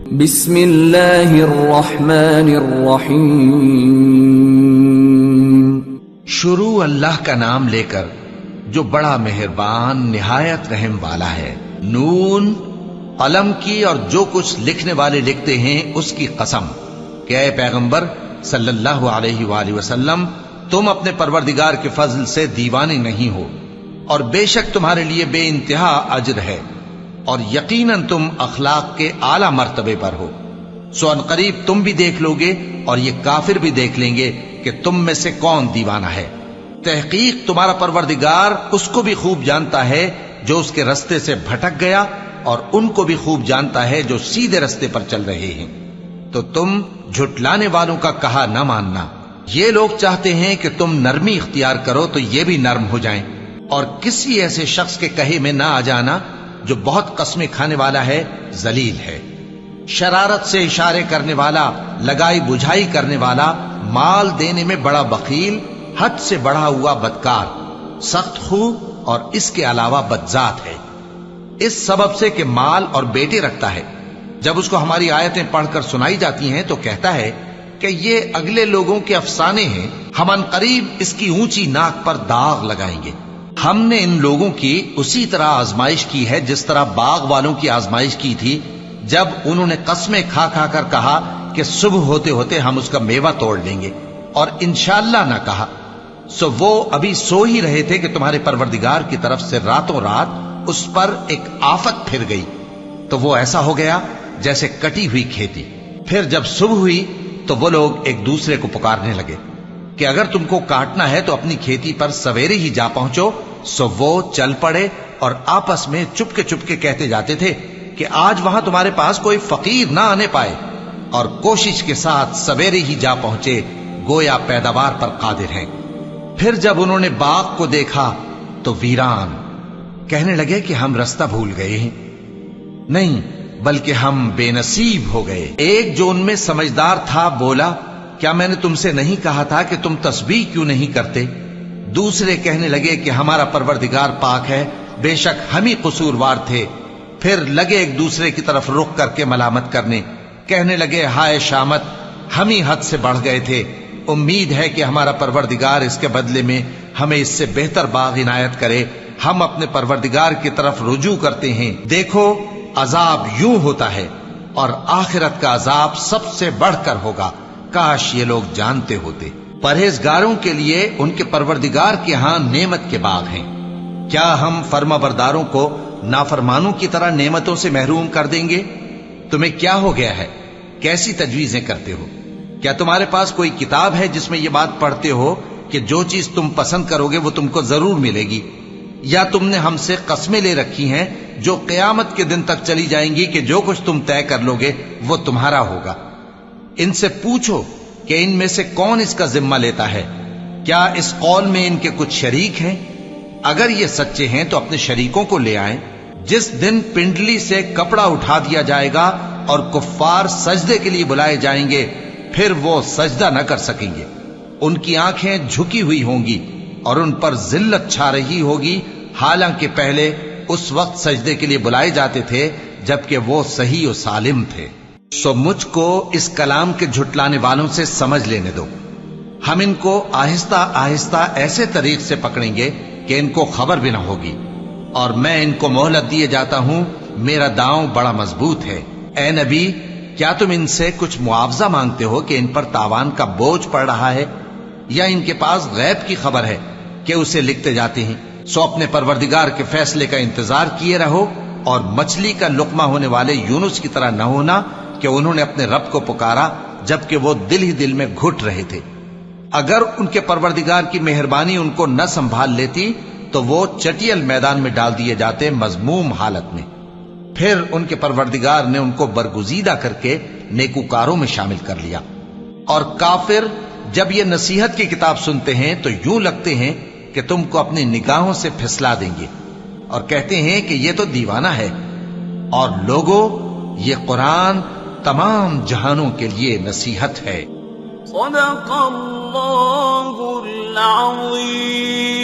بسم اللہ الرحمن الرحیم، شروع اللہ کا نام لے کر جو بڑا مہربان نہایت رحم والا ہے۔ نون، قلم کی اور جو کچھ لکھنے والے لکھتے ہیں اس کی قسم کہ اے پیغمبر صلی اللہ علیہ وآلہ وسلم، تم اپنے پروردگار کے فضل سے دیوانے نہیں ہو، اور بے شک تمہارے لیے بے انتہا اجر ہے، اور یقیناً تم اخلاق کے اعلی مرتبے پر ہو۔ سو ان قریب تم بھی دیکھ لو گے اور یہ کافر بھی دیکھ لیں گے کہ تم میں سے کون دیوانہ ہے۔ تحقیق تمہارا پروردگار اس کو بھی خوب جانتا ہے جو اس کے رستے سے بھٹک گیا، اور ان کو بھی خوب جانتا ہے جو سیدھے رستے پر چل رہے ہیں۔ تو تم جھٹلانے والوں کا کہا نہ ماننا۔ یہ لوگ چاہتے ہیں کہ تم نرمی اختیار کرو تو یہ بھی نرم ہو جائیں، اور کسی ایسے شخص کے کہے میں نہ آ جانا جو بہت قسمیں کھانے والا ہے، ذلیل ہے، شرارت سے اشارے کرنے والا، لگائی بجھائی کرنے والا، مال دینے میں بڑا بخیل، حد سے بڑھا ہوا بدکار، سخت خو اور اس کے علاوہ بدذات ہے، اس سبب سے کہ مال اور بیٹے رکھتا ہے۔ جب اس کو ہماری آیتیں پڑھ کر سنائی جاتی ہیں تو کہتا ہے کہ یہ اگلے لوگوں کے افسانے ہیں، ہم ان قریب اس کی اونچی ناک پر داغ لگائیں گے۔ ہم نے ان لوگوں کی اسی طرح آزمائش کی ہے جس طرح باغ والوں کی آزمائش کی تھی، جب انہوں نے قسمیں کھا کھا کر کہا کہ صبح ہوتے ہوتے ہم اس کا میوہ توڑ لیں گے، اور انشاءاللہ نہ کہا۔ سو وہ ابھی سو ہی رہے تھے کہ تمہارے پروردگار کی طرف سے راتوں رات اس پر ایک آفت پھر گئی، تو وہ ایسا ہو گیا جیسے کٹی ہوئی کھیتی۔ پھر جب صبح ہوئی تو وہ لوگ ایک دوسرے کو پکارنے لگے کہ اگر تم کو کاٹنا ہے تو اپنی کھیتی پر سویرے ہی جا پہنچو۔ سو وہ چل پڑے اور آپس میں چپ کے کہتے جاتے تھے کہ آج وہاں تمہارے پاس کوئی فقیر نہ آنے پائے، اور کوشش کے ساتھ سویرے ہی جا پہنچے، گویا پیداوار پر قادر ہیں۔ پھر جب انہوں نے باغ کو دیکھا تو ویران، کہنے لگے کہ ہم رستہ بھول گئے ہیں، نہیں بلکہ ہم بے نصیب ہو گئے۔ ایک جو ان میں سمجھدار تھا بولا، کیا میں نے تم سے نہیں کہا تھا کہ تم تسبیح کیوں نہیں کرتے؟ دوسرے کہنے لگے کہ ہمارا پروردگار پاک ہے، بے شک ہم ہی قصوروار تھے۔ پھر لگے ایک دوسرے کی طرف رخ کر کے ملامت کرنے، کہنے لگے ہائے شامت، ہم ہی حد سے بڑھ گئے تھے، امید ہے کہ ہمارا پروردگار اس کے بدلے میں ہمیں اس سے بہتر باغ عنایت کرے۔ ہم اپنے پروردگار کی طرف رجوع کرتے ہیں، دیکھو عذاب یوں ہوتا ہے، اور آخرت کا عذاب سب سے بڑھ کر ہوگا، کاش یہ لوگ جانتے ہوتے۔ پرہیزگاروں کے لیے ان کے پروردگار کے ہاں نعمت کے باغ ہیں۔ کیا ہم فرما برداروں کو نافرمانوں کی طرح نعمتوں سے محروم کر دیں گے؟ تمہیں کیا ہو گیا ہے؟ کیسی تجویزیں کرتے ہو؟ کیا تمہارے پاس کوئی کتاب ہے جس میں یہ بات پڑھتے ہو کہ جو چیز تم پسند کرو گے وہ تم کو ضرور ملے گی؟ یا تم نے ہم سے قسمیں لے رکھی ہیں جو قیامت کے دن تک چلی جائیں گی کہ جو کچھ تم طے کر لو گے وہ تمہارا ہوگا؟ ان سے پوچھو کہ ان میں سے کون اس کا ذمہ لیتا ہے؟ کیا اس قول میں ان کے کچھ شریک ہیں؟ اگر یہ سچے ہیں تو اپنے شریکوں کو لے آئیں۔ جس دن پنڈلی سے کپڑا اٹھا دیا جائے گا اور کفار سجدے کے لیے بلائے جائیں گے، پھر وہ سجدہ نہ کر سکیں گے، ان کی آنکھیں جھکی ہوئی ہوں گی اور ان پر ذلت چھا رہی ہوگی، حالانکہ پہلے اس وقت سجدے کے لیے بلائے جاتے تھے جبکہ وہ صحیح و سالم تھے۔ سو مجھ کو اس کلام کے جھٹلانے والوں سے سمجھ لینے دو، ہم ان کو آہستہ آہستہ ایسے طریق سے پکڑیں گے کہ ان کو خبر بھی نہ ہوگی، اور میں ان کو مہلت دیے جاتا ہوں، میرا داؤں بڑا مضبوط ہے۔ اے نبی، کیا تم ان سے کچھ معاوضہ مانگتے ہو کہ ان پر تاوان کا بوجھ پڑ رہا ہے، یا ان کے پاس غیب کی خبر ہے کہ اسے لکھتے جاتے ہیں؟ سو اپنے پروردگار کے فیصلے کا انتظار کیے رہو، اور مچھلی کا لقمہ ہونے والے یونس کی طرح نہ ہونا کہ انہوں نے اپنے رب کو پکارا جبکہ وہ دل ہی دل میں گھٹ رہے تھے۔ اگر ان کے پروردگار کی مہربانی ان کو نہ سنبھال لیتی تو وہ چٹیل میدان میں ڈال دیے جاتے مذموم حالت میں۔ پھر ان کے پروردگار نے ان کو برگزیدہ کر کے نیکوکاروں میں شامل کر لیا۔ اور کافر جب یہ نصیحت کی کتاب سنتے ہیں تو یوں لگتے ہیں کہ تم کو اپنی نگاہوں سے پھسلا دیں گے، اور کہتے ہیں کہ یہ تو دیوانہ ہے۔ اور لوگوں، یہ قرآن تمام جہانوں کے لیے نصیحت ہے۔ صدق اللہ العظیم۔